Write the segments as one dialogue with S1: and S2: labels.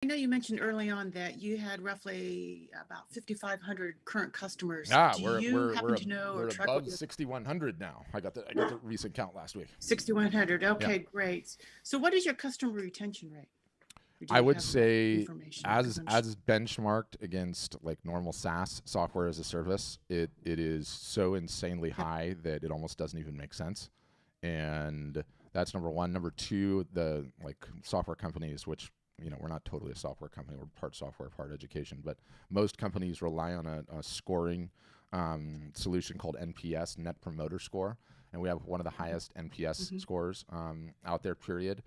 S1: I know you mentioned early on that you had roughly about 5,500 current customers.
S2: Yeah,
S1: Do you happen to know or
S2: we're
S1: track what
S2: above
S1: your
S2: 6,100 now. I got the recent count last week.
S1: 6,100?
S2: Yeah.
S1: Okay, great. So, what is your customer retention rate? Or do
S2: I
S1: you
S2: would
S1: have that
S2: say
S1: information? Because I'm
S2: as benchmarked against like normal SaaS software as a service, it is so insanely
S1: yep.
S2: high that it almost doesn't even make sense. And that's number one. Number two, the like software companies, which we're not totally a software company, we're part software, part education, but most companies rely on a scoring solution called NPS, Net Promoter Score, and we have one of the highest NPS
S1: Mm-hmm.
S2: scores out there. Period.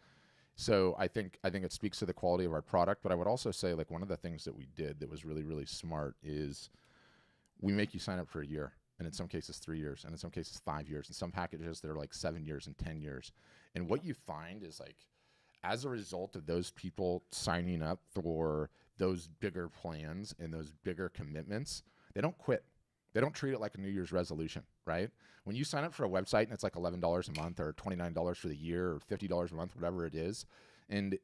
S2: So I think it speaks to the quality of our product. But I would also say like one of the things that we did that was really really smart is we make you sign up for a year, and in some cases 3 years, and in some cases 5 years. In some packages they're like 7 years and 10 years. And what you find is like as a result of those people signing up for those bigger plans and those bigger commitments, they don't quit. They don't treat it like a New Year's resolution, right? When you sign up for a website and it's like $11 a month or $29 for the year or $50 a month, whatever it is, and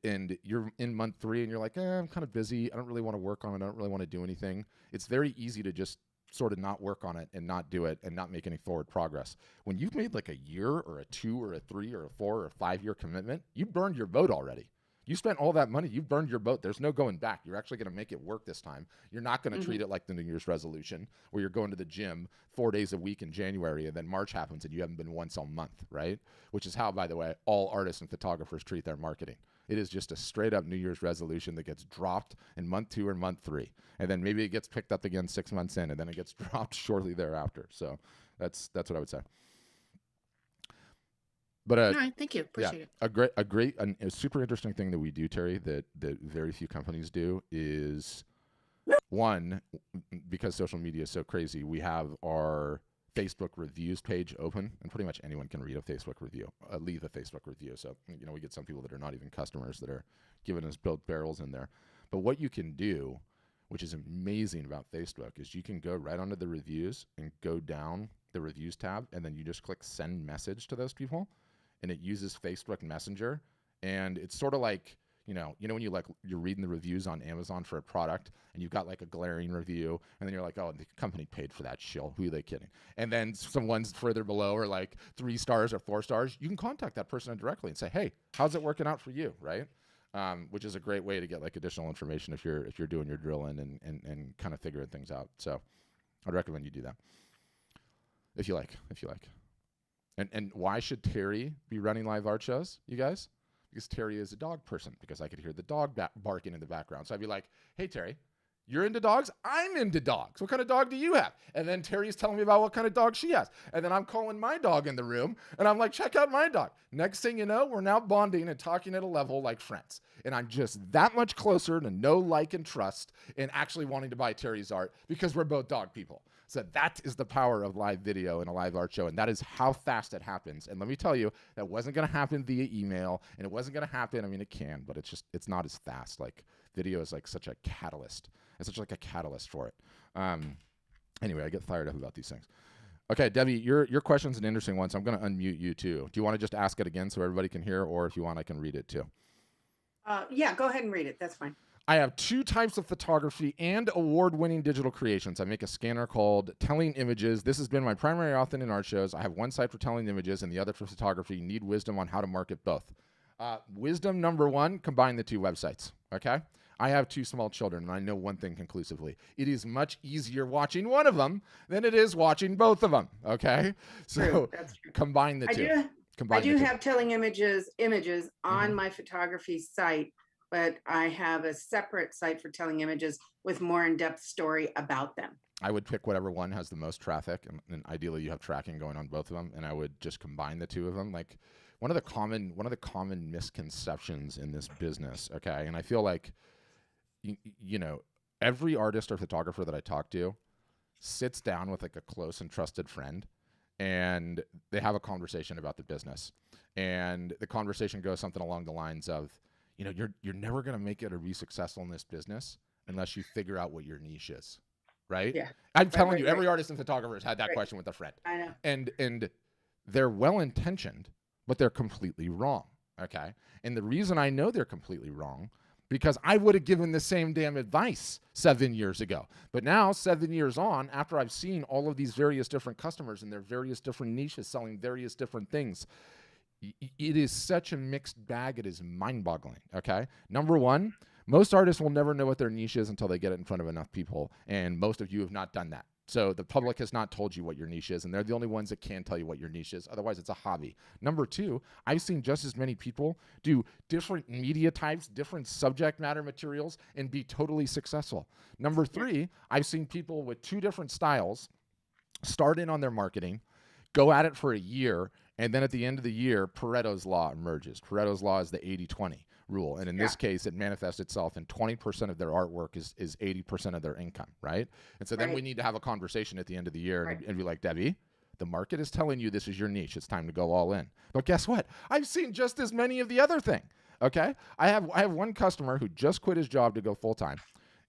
S2: you're in month 3 and you're like, I'm kind of busy. I don't really want to work on it. I don't really want to do anything. It's very easy to just sort of not work on it and not do it and not make any forward progress. When you've made like a year or a 2 or a 3 or a 4 or a 5 year commitment, you burned your boat already. You spent all that money, you've burned your boat. There's no going back. You're actually going to make it work this time. You're not going to
S1: Mm-hmm.
S2: treat it like the New Year's resolution where you're going to the gym 4 days a week in January and then March happens and you haven't been once all month, right? Which is how, by the way, all artists and photographers treat their marketing. It is just a straight up New Year's resolution that gets dropped in month 2 or month 3. And then maybe it gets picked up again 6 months in and then it gets dropped shortly thereafter. So that's what I would say. But
S1: All right, thank you.
S2: yeah,
S1: Appreciate it.
S2: a super interesting thing that we do, Terry, that very few companies do is one, because social media is so crazy, we have our Facebook reviews page open, and pretty much anyone can read a Facebook review, leave a Facebook review. So we get some people that are not even customers that are giving us built barrels in there. But what you can do, which is amazing about Facebook, is you can go right onto the reviews and go down the reviews tab, and then you just click send message to those people, and it uses Facebook Messenger, and it's sort of like when you're reading the reviews on Amazon for a product, and you've got like a glaring review, and then you're like, oh, the company paid for that shill. Who are they kidding? And then some ones further below are like 3 stars or 4 stars. You can contact that person directly and say, hey, how's it working out for you, right? Which is a great way to get like additional information if you're doing your drilling and kind of figuring things out. So I'd recommend you do that if you like. And why should Terry be running live art shows, you guys? Because Terry is a dog person, because I could hear the dog barking in the background. So I'd be like, hey, Terry, you're into dogs? I'm into dogs. What kind of dog do you have? And then Terry's telling me about what kind of dog she has. And then I'm calling my dog in the room, and I'm like, check out my dog. Next thing you know, we're now bonding and talking at a level like friends. And I'm just that much closer to know, like, and trust and actually wanting to buy Terry's art because we're both dog people. So that is the power of live video and a live art show, and that is how fast it happens. And let me tell you, that wasn't going to happen via email, and it wasn't going to happen. I mean, it can, but it's not as fast. Like video is like such a catalyst. It's such like a catalyst for it. Anyway, I get fired up about these things. Okay, Debbie, your question's an interesting one, so I'm going to unmute you too. Do you want to just ask it again so everybody can hear, or if you want, I can read it too?
S3: Yeah, go ahead and read it. That's fine.
S2: I have 2 types of photography and award-winning digital creations. I make a scanner called Telling Images. This has been my primary often in art shows. I have one site for telling images and the other for photography. Need wisdom on how to market both. Wisdom number 1, combine the 2 websites, okay? I have 2 small children, and I know one thing conclusively. It is much easier watching one of them than it is watching both of them, okay? So
S3: That's true.
S2: combine the 2.
S3: I do have Telling Images on my photography site, but I have a separate site for Telling Images with more in-depth story about them.
S2: I would pick whatever one has the most traffic, and ideally you have tracking going on both of them, and I would just combine the 2 of them. Like one of the common misconceptions in this business, okay? And I feel like every artist or photographer that I talk to sits down with like a close and trusted friend, and they have a conversation about the business. And the conversation goes something along the lines of, you're never going to make it or be successful in this business unless you figure out what your niche is, right?
S3: Yeah.
S2: I'm telling you, every artist and photographer has had that question with a friend.
S3: I know.
S2: And they're well-intentioned, but they're completely wrong, okay? And the reason I know they're completely wrong because I would have given the same damn advice 7 years ago. But now, 7 years on, after I've seen all of these various different customers and their various different niches selling various different things, it is such a mixed bag. It is mind-boggling. Okay. Number one, most artists will never know what their niche is until they get it in front of enough people. And most of you have not done that. So the public has not told you what your niche is, and they're the only ones that can tell you what your niche is. Otherwise, it's a hobby. Number two, I've seen just as many people do different media types, different subject matter materials, and be totally successful. Number three, I've seen people with two different styles start in on their marketing, go at it for a year, and then at the end of the year, Pareto's Law emerges. Pareto's Law is the 80-20 rule. And in this case, it manifests itself in 20% of their artwork is 80% of their income, right? And so then we need to have a conversation at the end of the year and be like, Debbie, the market is telling you this is your niche. It's time to go all in. But guess what? I've seen just as many of the other thing, okay? I have one customer who just quit his job to go full-time.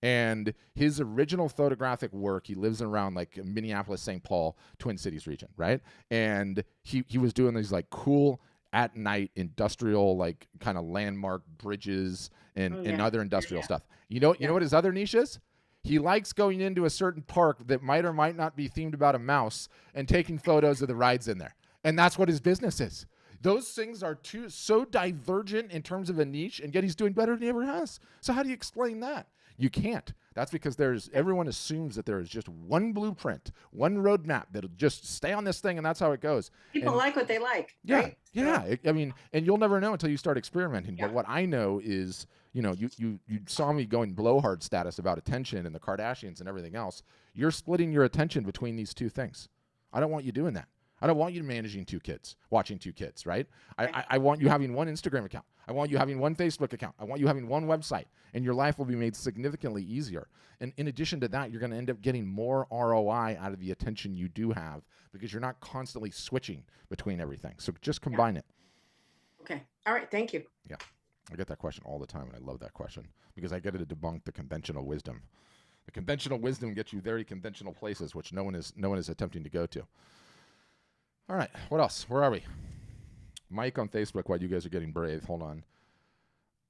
S2: And his original photographic work, he lives around like Minneapolis, St. Paul, Twin Cities region, right? And he was doing these like cool at night industrial, like kind of landmark bridges and other industrial stuff. You know what his other niche is? He likes going into a certain park that might or might not be themed about a mouse and taking photos of the rides in there. And that's what his business is. Those things are so divergent in terms of a niche, and yet he's doing better than he ever has. So how do you explain that? You can't. That's because everyone assumes that there is just one blueprint, one roadmap that'll just stay on this thing, and that's how it goes.
S3: People like what they like.
S2: Yeah,
S3: right?
S2: yeah. I mean, and you'll never know until you start experimenting. But what I know is, you saw me going blowhard status about attention and the Kardashians and everything else. You're splitting your attention between these two things. I don't want you doing that. I don't want you managing two kids, watching two kids, right? I want you having one Instagram account. I want you having one Facebook account. I want you having one website, and your life will be made significantly easier. And in addition to that, you're going to end up getting more ROI out of the attention you do have because you're not constantly switching between everything. So just combine it.
S3: Okay. All right. Thank you.
S2: Yeah. I get that question all the time, and I love that question because I get it to debunk the conventional wisdom. The conventional wisdom gets you very conventional places, which no one is attempting to go to. All right, what else? Where are we? Mike on Facebook, while you guys are getting brave, hold on.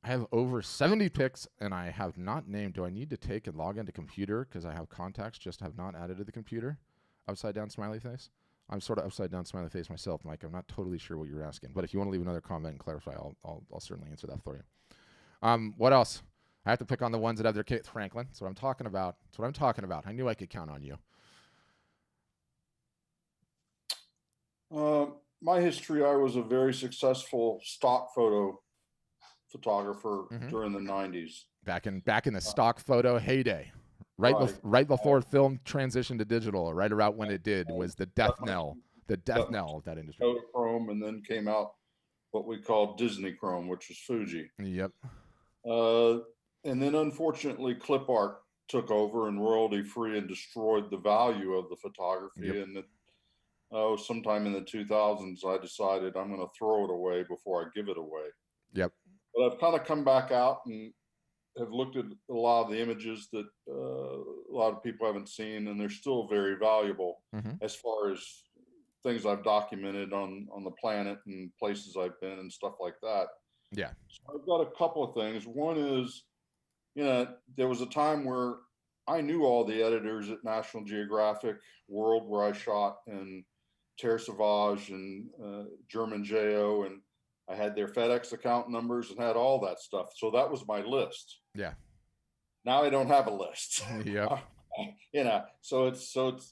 S2: I have over 70 pics, and I have not named. Do I need to take and log into computer because I have contacts just have not added to the computer? Upside down smiley face? I'm sort of upside down smiley face myself, Mike. I'm not totally sure what you're asking, but if you want to leave another comment and clarify, I'll certainly answer that for you. What else? I have to pick on the ones that have their kids. Franklin, that's what I'm talking about. That's what I'm talking about. I knew I could count on you.
S4: My history, I was a very successful stock photo photographer during the 90s.
S2: Back in the stock photo heyday. Right before film transitioned to digital, or right around when it did, was the death knell of that industry.
S4: Kodachrome, and then came out what we call Disney Chrome, which was Fuji.
S2: Yep.
S4: And then unfortunately clip art took over and royalty free and destroyed the value of the photography.
S2: Yep.
S4: And sometime in the 2000s, I decided I'm going to throw it away before I give it away.
S2: Yep.
S4: But I've kind of come back out and have looked at a lot of the images that a lot of people haven't seen, and they're still very valuable as far as things I've documented on the planet and places I've been and stuff like that.
S2: Yeah.
S4: So I've got a couple of things. One is, there was a time where I knew all the editors at National Geographic World where I shot, and Terre Sauvage and German JO, and I had their FedEx account numbers and had all that stuff. So that was my list.
S2: Yeah.
S4: Now I don't have a list.
S2: Yeah.
S4: So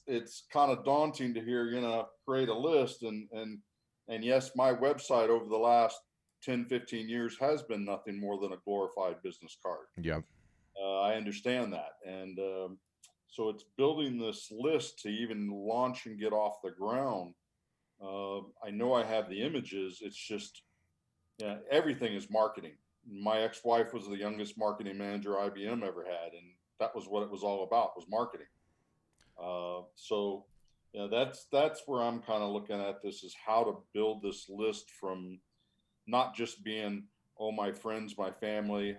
S4: it's kind of daunting to hear, create a list and yes, my website over the last 10, 15 years has been nothing more than a glorified business card.
S2: Yep.
S4: I understand that. And so it's building this list to even launch and get off the ground. I know I have the images. It's just, everything is marketing. My ex-wife was the youngest marketing manager IBM ever had, and that was what it was all about, was marketing. So that's where I'm kind of looking at this, is how to build this list from not just being, my friends, my family,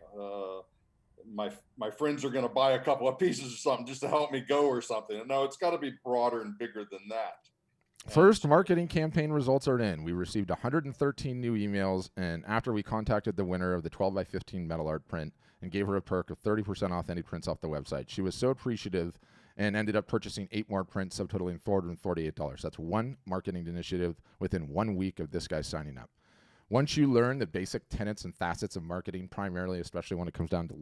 S4: my friends are going to buy a couple of pieces of something just to help me go or something. No, it's got to be broader and bigger than that.
S2: First marketing campaign results are in. We received 113 new emails, and after we contacted the winner of the 12 by 15 metal art print and gave her a perk of 30% off any prints off the website, she was so appreciative and ended up purchasing 8 more prints, subtotaling $448. That's one marketing initiative within 1 week of this guy signing up. Once you learn the basic tenets and facets of marketing, primarily, especially when it comes down to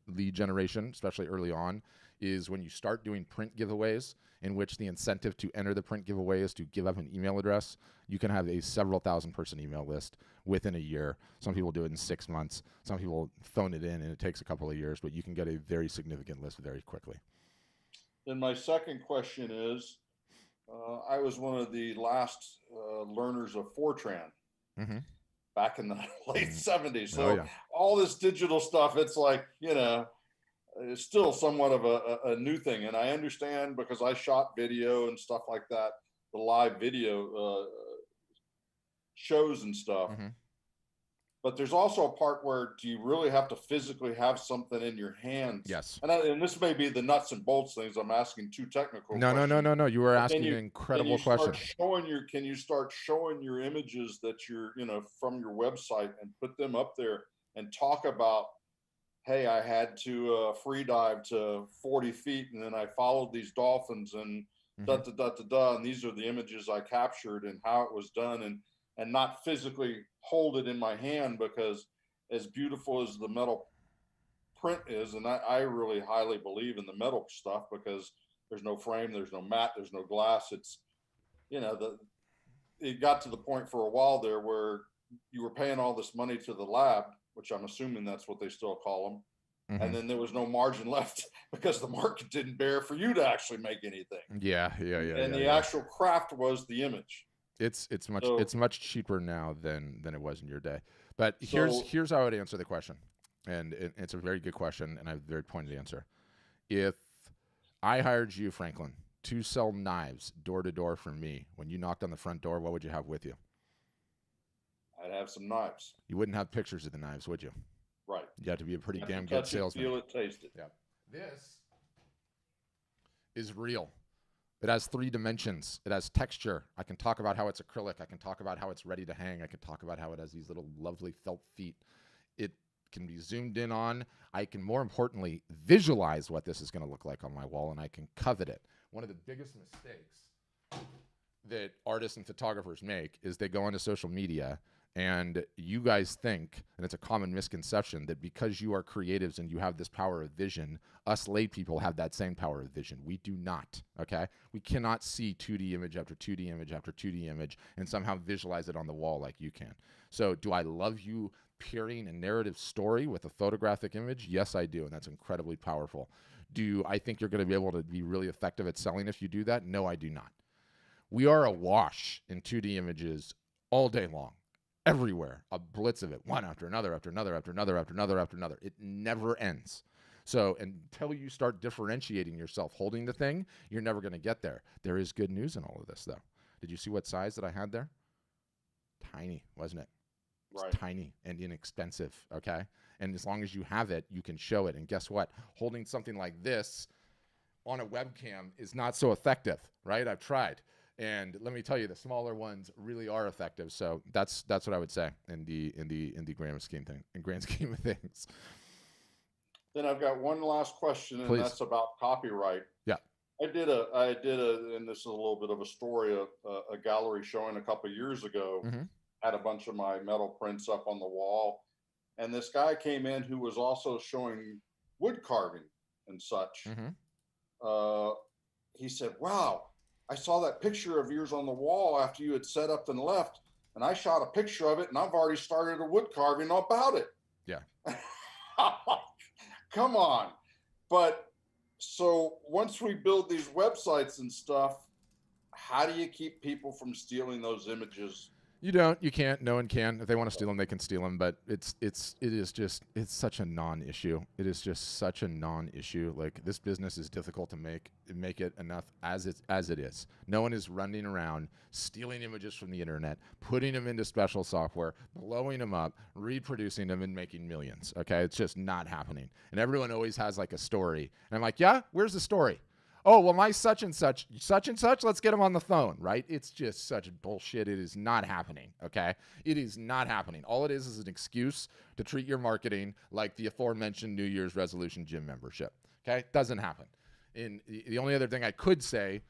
S2: lead generation, especially early on, is when you start doing print giveaways, in which the incentive to enter the print giveaway is to give up an email address. You can have a several thousand person email list within a year. Some people do it in 6 months. Some people phone it in and it takes a couple of years, but you can get a very significant list very quickly.
S4: Then my second question is, I was one of the last learners of Fortran back in the late 70s. So all this digital stuff, it's like, it's still somewhat of a new thing. And I understand, because I shot video and stuff like that, the live video shows and stuff. But there's also a part where, do you really have to physically have something in your hands?
S2: Yes.
S4: And this may be the nuts and bolts things. I'm asking too technical.
S2: No. You were asking an incredible question.
S4: Can you start showing your images that you're, from your website, and put them up there and talk about, hey, I had to free dive to 40 feet and then I followed these dolphins and and these are the images I captured and how it was done, and not physically hold it in my hand, because as beautiful as the metal print is, and I really highly believe in the metal stuff, because there's no frame, there's no mat, there's no glass. It's, it got to the point for a while there where you were paying all this money to the lab, which I'm assuming that's what they still call them. And then there was no margin left because the market didn't bear for you to actually make anything.
S2: Yeah.
S4: And the actual craft was the image.
S2: It's much cheaper now than it was in your day. But here's how I would answer the question. And it's a very good question, and I have a very pointed answer. If I hired you, Franklin, to sell knives door to door for me, when you knocked on the front door, what would you have with you?
S4: I'd have some knives.
S2: You wouldn't have pictures of the knives, would you?
S4: Right.
S2: You have to be a pretty damn good salesman.
S4: Feel it, taste it.
S2: Yeah. This is real. It has 3 dimensions. It has texture. I can talk about how it's acrylic. I can talk about how it's ready to hang. I can talk about how it has these little lovely felt feet. It can be zoomed in on. I can, more importantly, visualize what this is going to look like on my wall, and I can covet it. One of the biggest mistakes that artists and photographers make is they go onto social media, and you guys think, and it's a common misconception, that because you are creatives and you have this power of vision, us lay people have that same power of vision. We do not, okay? We cannot see 2D image after 2D image after 2D image and somehow visualize it on the wall like you can. So do I love you pairing a narrative story with a photographic image? Yes, I do, and that's incredibly powerful. Do I think you're going to be able to be really effective at selling if you do that? No, I do not. We are awash in 2D images all day long. Everywhere, a blitz of it, one after another, after another, after another, after another, after another. It never ends. So until you start differentiating yourself holding the thing, you're never going to get there. There is good news in all of this, though. Did you see what size that I had there? Tiny, wasn't it?
S4: Right.
S2: It's tiny and inexpensive, okay? And as long as you have it, you can show it. And guess what? Holding something like this on a webcam is not so effective, right? I've tried. And let me tell you, the smaller ones really are effective. So that's what I would say in the grand scheme of things.
S4: Then I've got one last question, and
S2: Please.
S4: That's about copyright.
S2: Yeah.
S4: I did and this is a little bit of a story, a gallery showing a couple of years ago, had a bunch of my metal prints up on the wall. And this guy came in who was also showing wood carving and such. He said, wow, I saw that picture of yours on the wall after you had set up and left, and I shot a picture of it, and I've already started a wood carving about it.
S2: Yeah.
S4: Come on. But so once we build these websites and stuff, how do you keep people from stealing those images?
S2: You don't. You can't. No one can. If they want to steal them, they can steal them. But it's such a non-issue. It is just such a non-issue. Like, this business is difficult to make it enough as it is. No one is running around stealing images from the internet, putting them into special software, blowing them up, reproducing them, and making millions. Okay, it's just not happening. And everyone always has like a story. And I'm like, yeah, where's the story? oh, well, my such and such, let's get him on the phone, right? It's just such bullshit. It is not happening, okay? It is not happening. All it is an excuse to treat your marketing like the aforementioned New Year's resolution gym membership, okay? Doesn't happen. And the only other thing I could say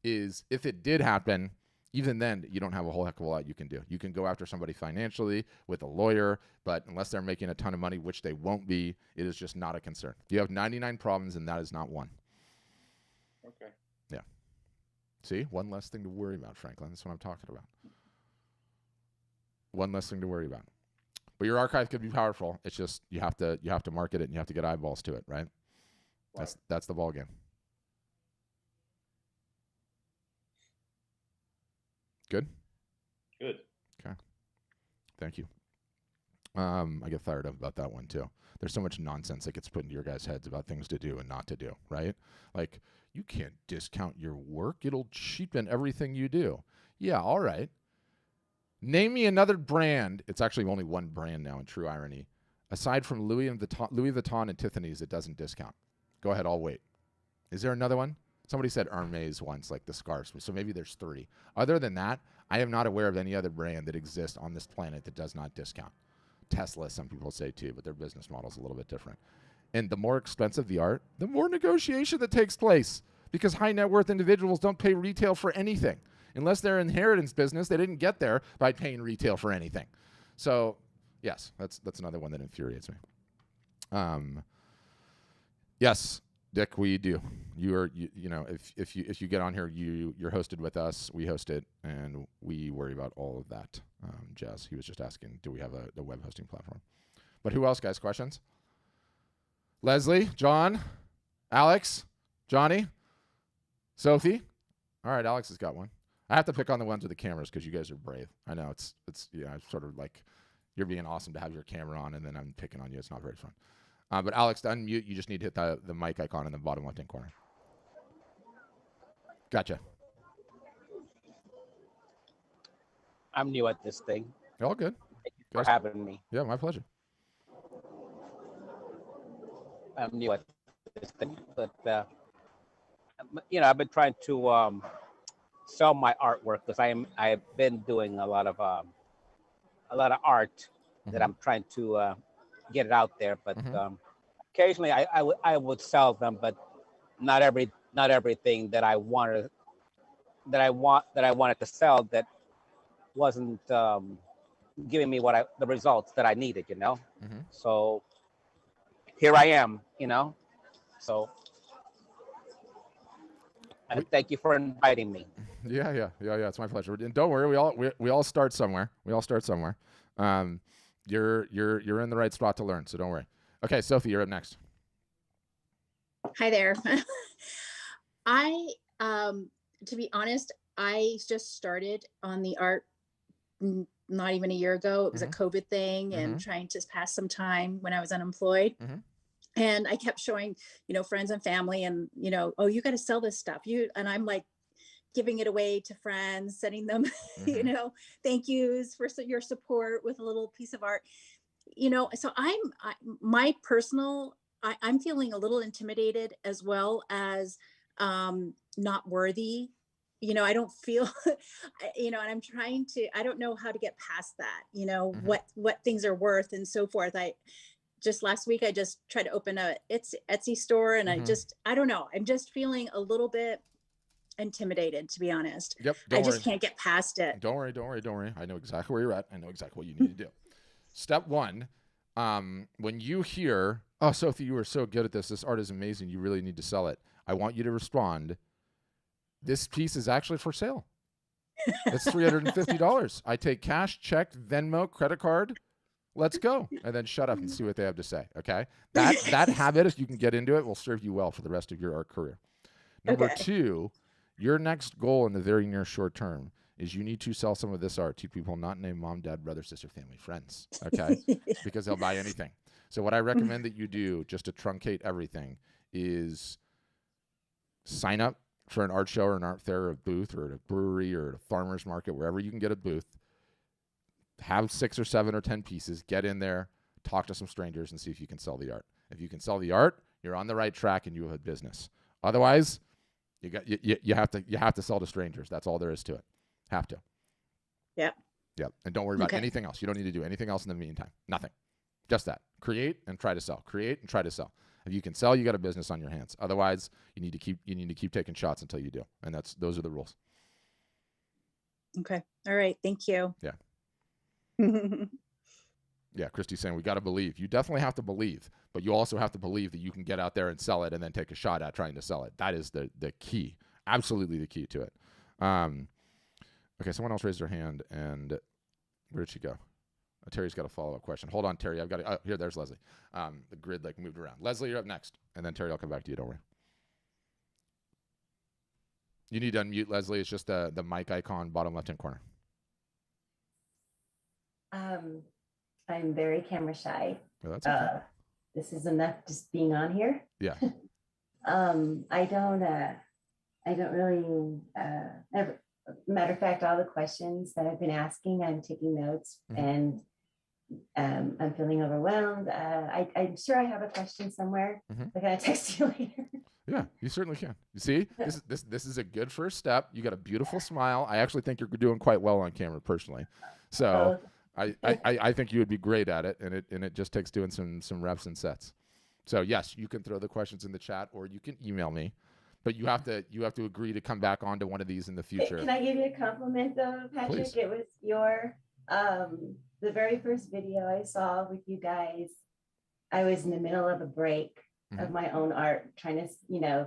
S2: is if it did happen, even then, you don't have a whole heck of a lot you can do. You can go after somebody financially with a lawyer, but unless they're making a ton of money, which they won't be, it is just not a concern. You have 99 problems, and that is not one.
S4: Okay.
S2: Yeah. See? One less thing to worry about, Franklin. That's what I'm talking about. One less thing to worry about. But your archive could be powerful. It's just you have to market it, and you have to get eyeballs to it, right? That's the ball game. Good?
S4: Good.
S2: Okay. Thank you. I get fired up about that one too. There's so much nonsense that gets put into your guys' heads about things to do and not to do, right? Like, you can't discount your work. It'll cheapen everything you do. Yeah, all right. Name me another brand. It's actually only one brand now, in true irony. Aside from Louis Vuitton and Tiffany's, it doesn't discount. Go ahead, I'll wait. Is there another one? Somebody said Hermes once, like the scarves. So maybe there's 3. Other than that, I am not aware of any other brand that exists on this planet that does not discount. Tesla, some people say too, but their business model is a little bit different. And the more expensive the art, the more negotiation that takes place, because high net worth individuals don't pay retail for anything. Unless they're inheritance business, they didn't get there by paying retail for anything. So yes, that's another one that infuriates me. Yes, Dick, we do. You know, if you get on here, you're hosted with us. We host it, and we worry about all of that. Jazz, he was just asking, do we have a web hosting platform? But who else, guys? Questions? Leslie, John, Alex, Johnny, Sophie. All right, Alex has got one. I have to pick on the ones with the cameras because you guys are brave. I know it's sort of like you're being awesome to have your camera on, and then I'm picking on you. It's not very fun. But Alex, to unmute, you just need to hit the mic icon in the bottom left-hand corner. Gotcha.
S5: I'm new at this thing.
S2: All good.
S5: Thank you for having me.
S2: Yeah, my pleasure.
S5: I'm new at this thing, but I've been trying to sell my artwork because I've been doing a lot of art that I'm trying to get it out there. But occasionally I would sell them, but not everything that I wanted to sell that wasn't giving me the results that I needed, So here I am, So thank you for inviting me.
S2: Yeah. It's my pleasure. And don't worry, we all start somewhere. You're in the right spot to learn, so don't worry. Okay, Sophie, you're up next.
S6: Hi there. To be honest, I just started on the art not even a year ago. It was a COVID thing and trying to pass some time when I was unemployed. And I kept showing, friends and family and, oh, you got to sell this stuff. And I'm like giving it away to friends, sending them, thank yous for your support with a little piece of art, so I'm feeling a little intimidated as well as not worthy. I don't feel, and I'm trying to, I don't know how to get past that, what things are worth and so forth. Just last week, I just tried to open a Etsy store and I don't know. I'm just feeling a little bit intimidated, to be honest.
S2: Yep.
S6: I just can't get past it.
S2: Don't worry. I know exactly where you're at. I know exactly what you need to do. Step one, when you hear, oh, Sophie, you are so good at this. This art is amazing. You really need to sell it. I want you to respond, this piece is actually for sale. It's $350. I take cash, check, Venmo, credit card. Let's go. And then shut up and see what they have to say. Okay. That habit, if you can get into it, will serve you well for the rest of your art career. Number two, your next goal in the very near short term is you need to sell some of this art to people not named mom, dad, brother, sister, family, friends. Okay. Because they'll buy anything. So what I recommend that you do, just to truncate everything, is sign up for an art show or an art fair or a booth or at a brewery or at a farmer's market, wherever you can get a booth. Have 6 or 7 or 10 pieces, get in there, talk to some strangers and see if you can sell the art. If you can sell the art, you're on the right track and you have a business. Otherwise, You have to sell to strangers. That's all there is to it. Have to.
S6: Yeah.
S2: Yeah. And don't worry about
S6: Okay.
S2: anything else. You don't need to do anything else in the meantime. Nothing. Just that. Create and try to sell. Create and try to sell. If you can sell, you got a business on your hands. Otherwise, you need to keep taking shots until you do. And those are the rules.
S6: Okay. All right. Thank you.
S2: Yeah. Yeah, Christy's saying we got to believe. You definitely have to believe, but you also have to believe that you can get out there and sell it and then take a shot at trying to sell it. That is the key. Absolutely the key to it. Okay, someone else raised their hand, and where did she go? Terry's got a follow-up question. Hold on, Terry. I've got to, here, there's Leslie. The grid moved around. Leslie, you're up next, and then Terry, I'll come back to you. Don't worry. You need to unmute, Leslie. It's just the mic icon, bottom left-hand corner.
S7: I'm very camera shy.
S2: Oh, that's okay.
S7: This is enough just being on here.
S2: Yeah.
S7: I don't really, matter of fact, all the questions that I've been asking, I'm taking notes and I'm feeling overwhelmed. I'm sure I have a question somewhere. But can I text you later?
S2: Yeah, you certainly can. You see, this is a good first step. You got a beautiful smile. I actually think you're doing quite well on camera personally. So I think you would be great at it, and it just takes doing some reps and sets. So yes, you can throw the questions in the chat, or you can email me, but you have to agree to come back onto one of these in the future.
S7: Can I give you a compliment though, Patrick?
S2: Please.
S7: It was your the very first video I saw with you guys. I was in the middle of a break of my own art, trying to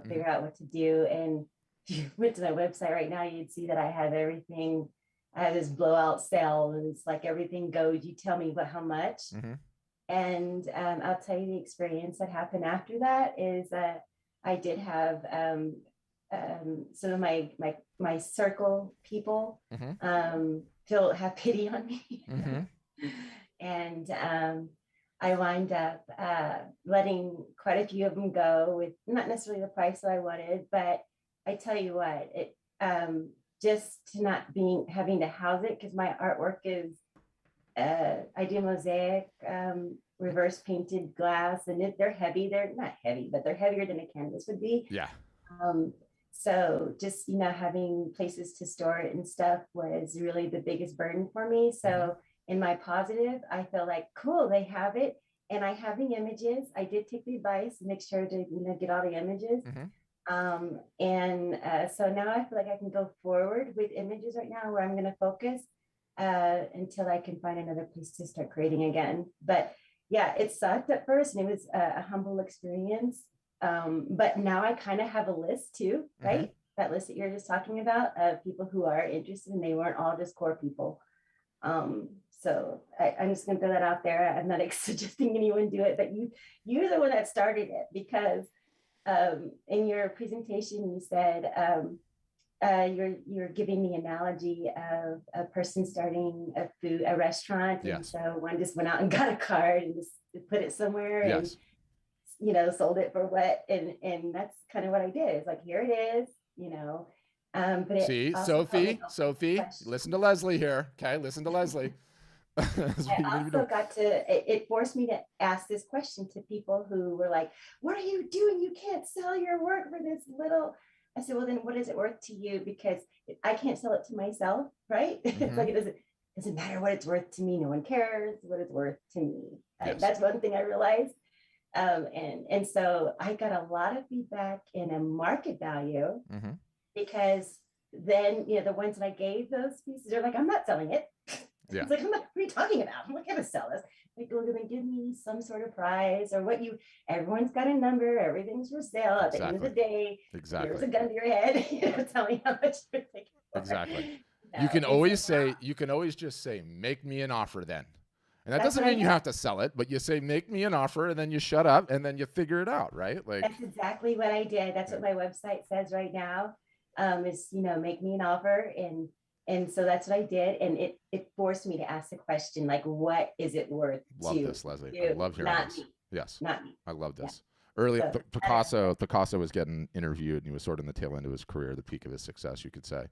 S7: figure out what to do, and if you went to my website right now, you'd see that I have everything. I have this blowout sale, and it's like everything goes. You tell me how much, and I'll tell you the experience that happened after that is that I did have some of my circle people have pity on me, and I wind up letting quite a few of them go with not necessarily the price that I wanted, but I tell you what, it just to not having to house it, because my artwork is I do mosaic, reverse painted glass, and they're heavy. They're not heavy, but they're heavier than a canvas would be.
S2: Yeah.
S7: So just having places to store it and stuff was really the biggest burden for me. So in my positive, I feel like cool, they have it, and I have the images. I did take the advice and make sure to get all the images. So now I feel like I can go forward with images right now, where I'm going to focus until I can find another place to start creating again. But yeah, it sucked at first, and it was a humble experience. But now I kind of have a list too, right? That list that you're just talking about of people who are interested, and they weren't all just core people. So I'm just going to throw that out there. I'm not suggesting anyone do it, but you're the one that started it, because in your presentation, you said you're giving the analogy of a person starting a restaurant. And so one just went out and got a card and just put it somewhere and, sold it for what? And that's kind of what I did. It's like, here it is, but
S2: see, Sophie, listen to Leslie here. Okay. Listen to Leslie.
S7: I also it forced me to ask this question to people who were like, what are you doing? You can't sell your work for this little. I said, well, then what is it worth to you? Because I can't sell it to myself, right? It's like, it doesn't matter what it's worth to me. No one cares what it's worth to me. That's one thing I realized. And so I got a lot of feedback in a market value, because then, the ones that I gave those pieces are like, I'm not selling it.
S2: Yeah.
S7: It's like, what are you talking about? I'm not going to sell this. Like, well, then give me some sort of price, or everyone's got a number, everything's for sale. At the end of the day, here's a gun to your head, tell me how much you're taking for.
S2: Exactly. You can always just say, make me an offer then. And that doesn't mean you have to sell it, but you say, make me an offer, and then you shut up, and then you figure it out, right? Like,
S7: that's exactly what I did. That's what my website says right now, is, make me an offer. And so that's what I did. And it forced me to ask the question, like, what is it worth
S2: love
S7: to
S2: this, Leslie.
S7: you?
S2: I love hearing this.
S7: Me.
S2: Yes.
S7: Not me.
S2: I love this.
S7: Yeah.
S2: Earlier, Picasso was getting interviewed, and he was sort of in the tail end of his career, the peak of his success, you could say.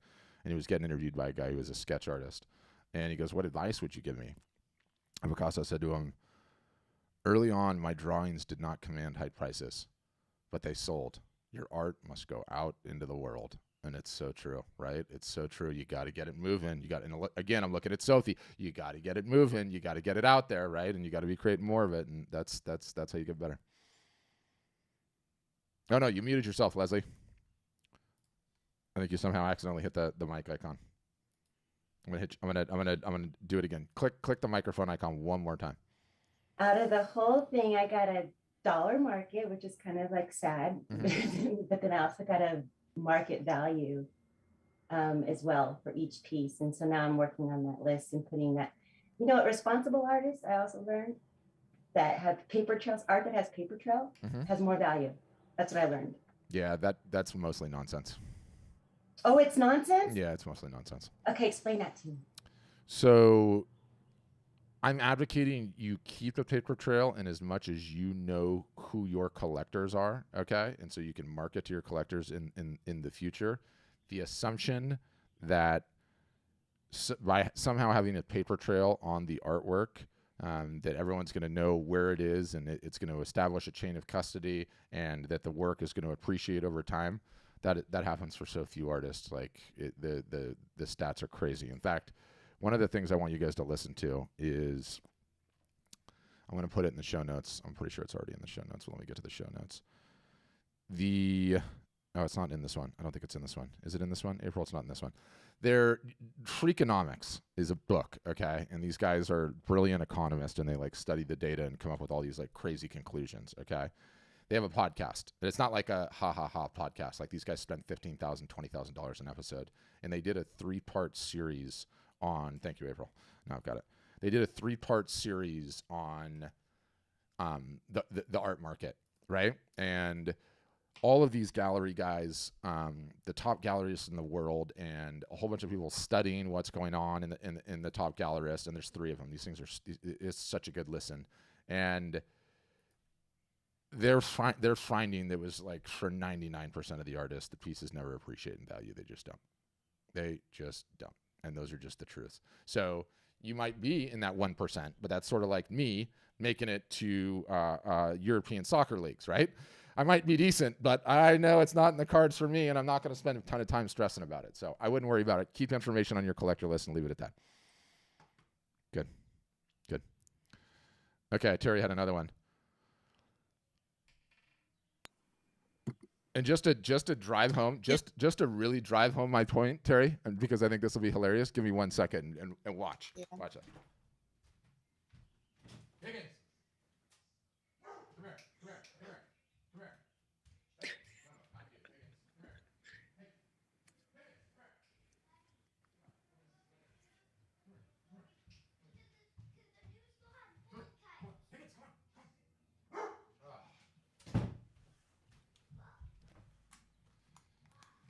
S2: And he was getting interviewed by a guy who was a sketch artist. And he goes, what advice would you give me? And Picasso said to him, early on, my drawings did not command high prices, but they sold. Your art must go out into the world. And it's so true, right? It's so true. You got to get it moving. You got, and again, I'm looking at Sophie. You got to get it moving. You got to get it out there, right? And you got to be creating more of it. And that's how you get better. Oh no, you muted yourself, Leslie. I think you somehow accidentally hit the mic icon. I'm gonna do it again. Click the microphone icon one more time.
S7: Out of the whole thing, I got a dollar market, which is kind of like sad, but then I also got a market value as well for each piece. And so now I'm working on that list and putting that, you know, what responsible artists, I also learned that have paper trails, art that has paper trail has more value. That's what I learned.
S2: Yeah, that's mostly nonsense.
S7: Oh, it's nonsense?
S2: Yeah, it's mostly nonsense.
S7: Okay, explain that to me.
S2: So I'm advocating you keep a paper trail in as much as you know who your collectors are, okay? And so you can market to your collectors in the future. The assumption that by somehow having a paper trail on the artwork, that everyone's going to know where it is and it's going to establish a chain of custody and that the work is going to appreciate over time, that happens for so few artists. Like the stats are crazy. In fact, one of the things I want you guys to listen to is, I'm going to put it in the show notes. I'm pretty sure it's already in the show notes. Let me get to the show notes. Oh, it's not in this one. I don't think it's in this one. Is it in this one? April, it's not in this one. Freakonomics is a book, okay? And these guys are brilliant economists, and they like study the data and come up with all these like crazy conclusions, okay? They have a podcast. And it's not like a ha podcast. Like these guys spend $15,000, $20,000 an episode, and they did a 3-part series on, thank you, April. Now I've got it. They did a 3-part series on the art market, right? And all of these gallery guys, the top gallerists in the world, and a whole bunch of people studying what's going on in the top gallerists, and there's 3 of them. These things it's such a good listen. And they're finding that was like for 99% of the artists, the pieces never appreciate in value. They just don't. They just don't. And those are just the truths. So you might be in that 1%, but that's sort of like me making it to European soccer leagues, right? I might be decent, but I know it's not in the cards for me, and I'm not going to spend a ton of time stressing about it. So I wouldn't worry about it. Keep information on your collector list and leave it at that. Good. Good. Okay, Terry had another one. And just to drive home, just to really drive home my point, Terry, and because I think this will be hilarious, give me 1 second and watch. Yeah. Watch that. Higgins. Come here. Come here. Come here. Come here. Hey. No, not you. Higgins. Come here. Hey. Higgins, come here.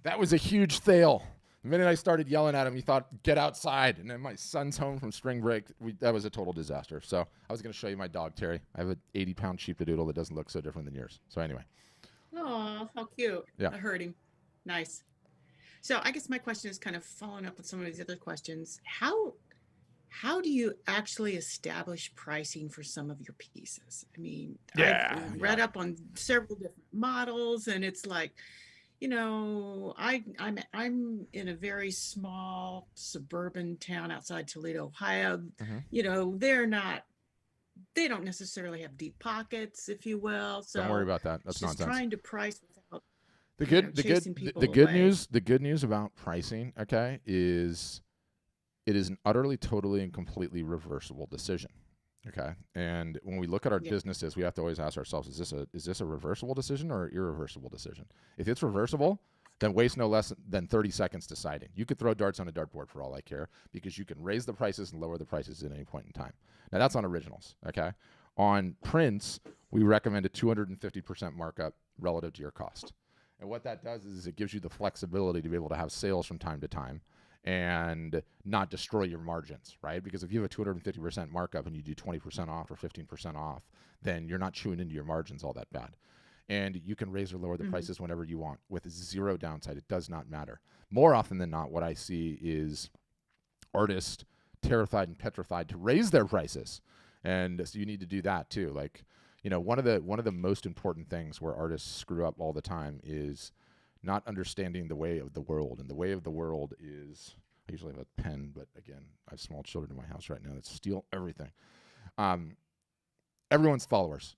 S2: That was a huge fail. The minute I started yelling at him, he thought, get outside. And then my son's home from spring break. That was a total disaster. So I was going to show you my dog, Terry. I have an 80-pound sheepadoodle that doesn't look so different than yours. So anyway.
S1: Oh, how cute.
S2: Yeah.
S1: I heard him. Nice. So I guess my question is kind of following up with some of these other questions. How do you actually establish pricing for some of your pieces? I mean, I've read up on several different models, and it's like, you know, I'm in a very small suburban town outside Toledo, Ohio. Mm-hmm. You know, they don't necessarily have deep pockets, if you will. So
S2: don't worry about that. That's
S1: just
S2: nonsense.
S1: Trying to price without
S2: the good news about pricing, okay, is it is an utterly, totally, and completely reversible decision. Okay. And when we look at our businesses, we have to always ask ourselves, is this a reversible decision or an irreversible decision? If it's reversible, then waste no less than 30 seconds deciding. You could throw darts on a dartboard for all I care, because you can raise the prices and lower the prices at any point in time. Now that's on originals. Okay. On prints, we recommend a 250% markup relative to your cost. And what that does is it gives you the flexibility to be able to have sales from time to time and not destroy your margins, right? Because if you have a 250% markup and you do 20% off or 15% off, then you're not chewing into your margins all that bad. And you can raise or lower the prices whenever you want with zero downside. It does not matter. More often than not, what I see is artists terrified and petrified to raise their prices. And so you need to do that too. Like, You know, one of the most important things where artists screw up all the time is not understanding the way of the world. And the way of the world is, I usually have a pen, but again, I have small children in my house right now that steal everything. Everyone's followers.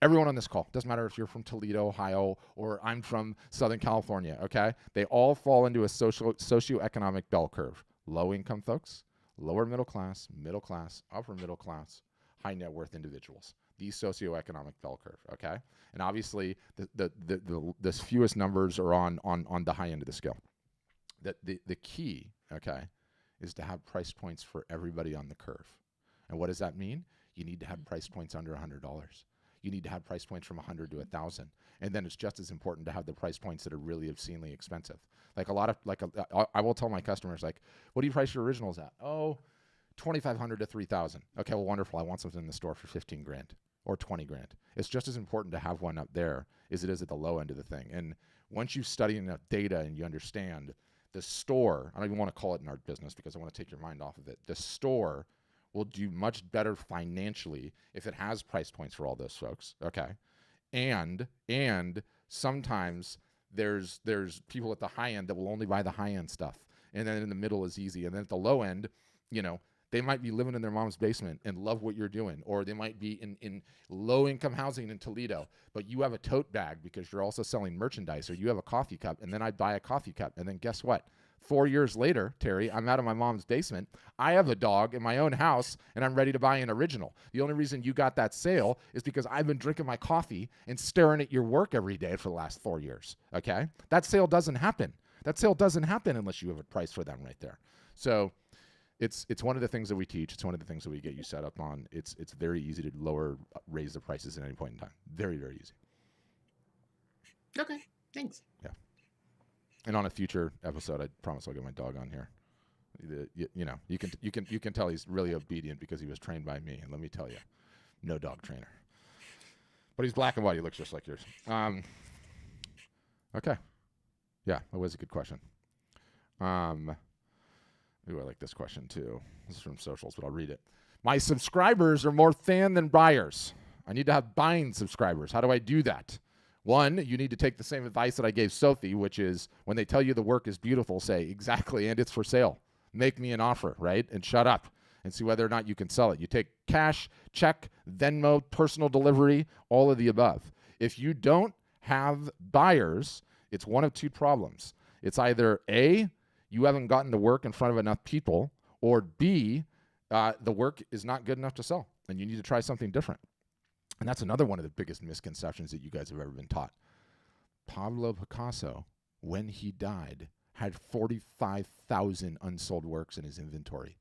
S2: Everyone on this call, doesn't matter if you're from Toledo, Ohio, or I'm from Southern California, okay? They all fall into a socioeconomic bell curve. Low-income folks, lower middle class, upper middle class, high net worth individuals. The socioeconomic bell curve, okay? And obviously, the fewest numbers are on the high end of the scale. The key, okay, is to have price points for everybody on the curve. And what does that mean? You need to have price points under $100. You need to have price points from 100 to 1,000. And then it's just as important to have the price points that are really obscenely expensive. Like I will tell my customers, like, what do you price your originals at? Oh, 2,500 to 3,000. Okay, well, wonderful. I want something in the store for 15 grand or 20 grand. It's just as important to have one up there as it is at the low end of the thing. And once you study enough data and you understand the store, I don't even want to call it an art business because I want to take your mind off of it. The store will do much better financially if it has price points for all those folks, okay? And sometimes there's people at the high end that will only buy the high end stuff. And then in the middle is easy. And then at the low end, you know, they might be living in their mom's basement and love what you're doing. Or they might be in low income housing in Toledo, but you have a tote bag because you're also selling merchandise, or you have a coffee cup, and then I buy a coffee cup. And then guess what? 4 years later, Terry, I'm out of my mom's basement. I have a dog in my own house, and I'm ready to buy an original. The only reason you got that sale is because I've been drinking my coffee and staring at your work every day for the last 4 years, okay? That sale doesn't happen. That sale doesn't happen unless you have a price for them right there. So it's one of the things that we teach. It's one of the things that we get you set up on. It's very easy to raise the prices at any point in time. Very, very easy.
S1: Okay, thanks.
S2: Yeah. And on a future episode, I promise I'll get my dog on here. You know, you can tell he's really obedient because he was trained by me. And let me tell you, no dog trainer. But he's black and white. He looks just like yours. Okay. Yeah, that was a good question. Ooh, I like this question too. This is from socials, but I'll read it. My subscribers are more fan than buyers. I need to have buying subscribers. How do I do that? One, you need to take the same advice that I gave Sophie, which is when they tell you the work is beautiful, say, exactly, and it's for sale. Make me an offer, right? And shut up and see whether or not you can sell it. You take cash, check, Venmo, personal delivery, all of the above. If you don't have buyers, it's one of two problems. It's either A, you haven't gotten the work in front of enough people, or B, the work is not good enough to sell, and you need to try something different. And that's another one of the biggest misconceptions that you guys have ever been taught. Pablo Picasso, when he died, had 45,000 unsold works in his inventory.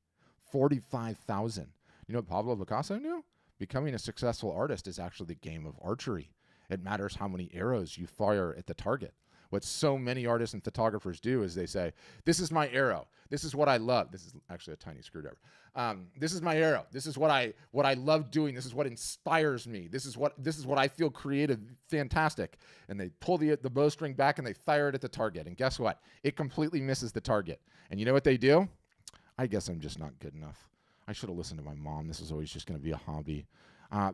S2: 45,000. You know what Pablo Picasso knew? Becoming a successful artist is actually the game of archery. It matters how many arrows you fire at the target. What so many artists and photographers do is they say, this is my arrow. This is what I love. This is actually a tiny screwdriver. This is my arrow. This is what I love doing. This is what inspires me. This is what I feel creative, fantastic. And they pull the bowstring back and they fire it at the target. And guess what? It completely misses the target. And you know what they do? I guess I'm just not good enough. I should have listened to my mom. This is always just going to be a hobby.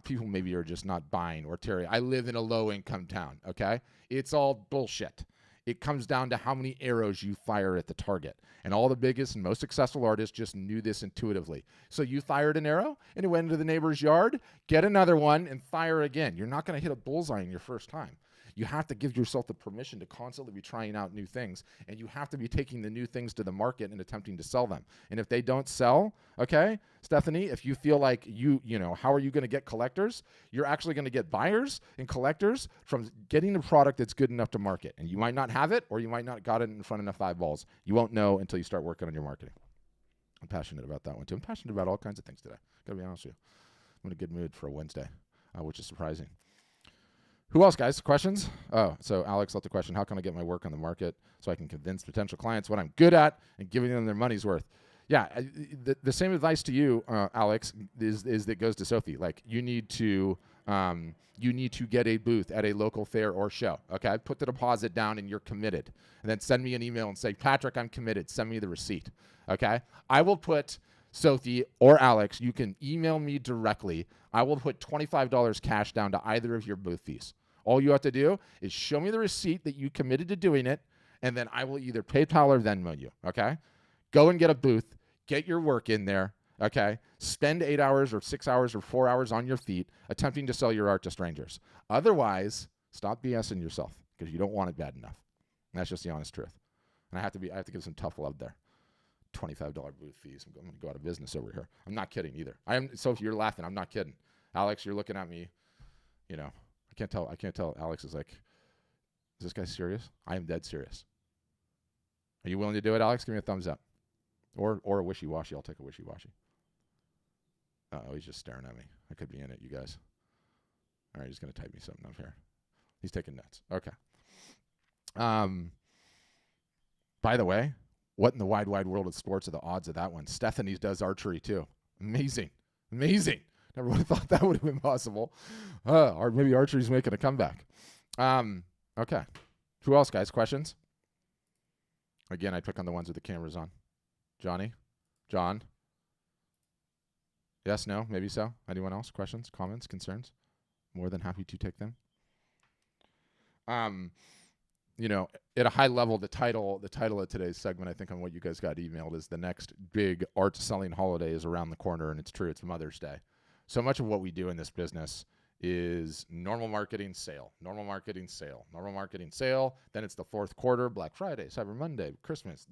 S2: People maybe are just not buying. Or Terry, I live in a low-income town, okay? It's all bullshit. It comes down to how many arrows you fire at the target. And all the biggest and most successful artists just knew this intuitively. So you fired an arrow and it went into the neighbor's yard, get another one and fire again. You're not going to hit a bullseye in your first time. You have to give yourself the permission to constantly be trying out new things, and you have to be taking the new things to the market and attempting to sell them. And if they don't sell, okay, Stephanie, if you feel like you know, how are you going to get collectors? You're actually going to get buyers and collectors from getting a product that's good enough to market. And you might not have it, or you might not got it in front of enough eyeballs. You won't know until you start working on your marketing. I'm passionate about that one too. I'm passionate about all kinds of things today. Gotta be honest with you. I'm in a good mood for a Wednesday, which is surprising. Who else, guys? Questions? Oh, so Alex left a question. How can I get my work on the market so I can convince potential clients what I'm good at and giving them their money's worth? Yeah, the same advice to you, Alex, is that goes to Sophie. Like, you need to get a booth at a local fair or show. Okay, put the deposit down and you're committed. And then send me an email and say, Patrick, I'm committed. Send me the receipt. Okay, I will put Sophie or Alex. You can email me directly. I will put $25 cash down to either of your booth fees. All you have to do is show me the receipt that you committed to doing it, and then I will either PayPal or Venmo you, okay? Go and get a booth. Get your work in there, okay? Spend 8 hours or 6 hours or 4 hours on your feet attempting to sell your art to strangers. Otherwise, stop BSing yourself because you don't want it bad enough. And that's just the honest truth. And I have to give some tough love there. $25 booth fees. I'm going to go out of business over here. I'm not kidding either. Sophie, you're laughing. I'm not kidding. Alex, you're looking at me. You know, I can't tell. Alex is like, is this guy serious? I am dead serious. Are you willing to do it, Alex? Give me a thumbs up. Or a wishy-washy. I'll take a wishy-washy. Uh-oh, he's just staring at me. I could be in it, you guys. All right, he's going to type me something up here. He's taking notes. Okay. By the way, what in the wide world of sports are the odds of that one? Stephanie does archery too. Amazing. Never would have thought that would have been possible. Or maybe archery's making a comeback. Okay. Who else, guys? Questions? Again, I pick on the ones with the cameras on. Johnny? John? Yes, no, maybe so. Anyone else? Questions, comments, concerns? More than happy to take them. You know, at a high level, the title of today's segment, I think on what you guys got emailed, is the next big art selling holiday is around the corner, and it's true, it's Mother's Day. So much of what we do in this business is normal marketing, sale, normal marketing, sale, normal marketing, sale. Then it's the fourth quarter, Black Friday, Cyber Monday, Christmas,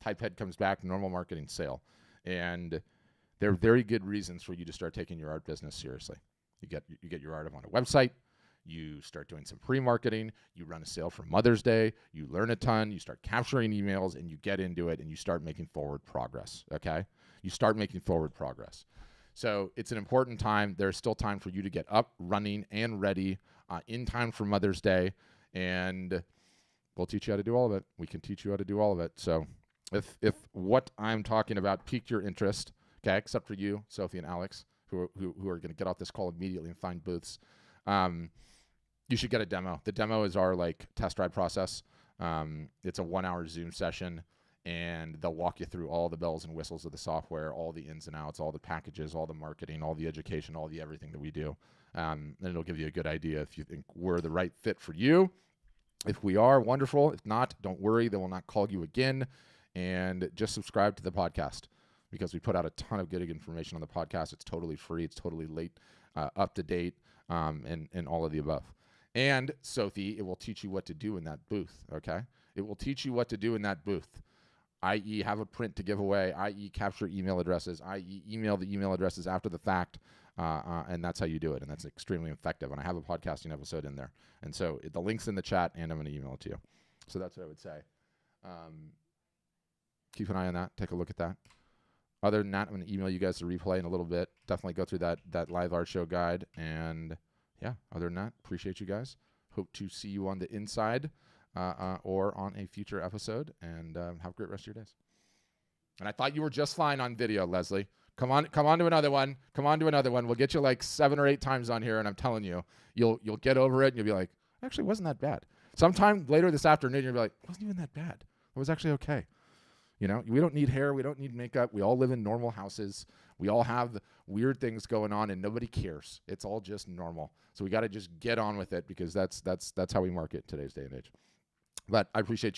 S2: type head comes back, normal marketing, sale. And there are very good reasons for you to start taking your art business seriously. You get your art up on a website. You start doing some pre-marketing, you run a sale for Mother's Day, you learn a ton, you start capturing emails, and you get into it, and you start making forward progress, okay? You start making forward progress. So it's an important time. There's still time for you to get up, running, and ready in time for Mother's Day, and we'll teach you how to do all of it. We can teach you how to do all of it. So if what I'm talking about piqued your interest, okay, except for you, Sophie and Alex, who are going to get off this call immediately and find booths, you should get a demo. The demo is our test ride process. It's a 1-hour Zoom session, and they'll walk you through all the bells and whistles of the software, all the ins and outs, all the packages, all the marketing, all the education, all the everything that we do. And it'll give you a good idea if you think we're the right fit for you. If we are, wonderful. If not, don't worry. They will not call you again. And just subscribe to the podcast because we put out a ton of good information on the podcast. It's totally free. It's totally up to date, and all of the above. And, Sophie, it will teach you what to do in that booth, okay? It will teach you what to do in that booth, i.e. have a print to give away, i.e. capture email addresses, i.e. email the email addresses after the fact, and that's how you do it, and that's extremely effective. And I have a podcasting episode in there. And so the link's in the chat, and I'm going to email it to you. So that's what I would say. Keep an eye on that. Take a look at that. Other than that, I'm going to email you guys the replay in a little bit. Definitely go through that live art show guide, and yeah, other than that, appreciate you guys. Hope to see you on the inside or on a future episode, and have a great rest of your days. And I thought you were just fine on video, Leslie. Come on to another one. We'll get you 7 or 8 times on here, and I'm telling you, you'll get over it, and you'll be like, actually, it wasn't that bad. Sometime later this afternoon, you'll be like, it wasn't even that bad. It was actually okay. You know, we don't need hair. We don't need makeup. We all live in normal houses. We all have weird things going on, and nobody cares. It's all just normal. So we got to just get on with it because that's how we market today's day and age. But I appreciate you.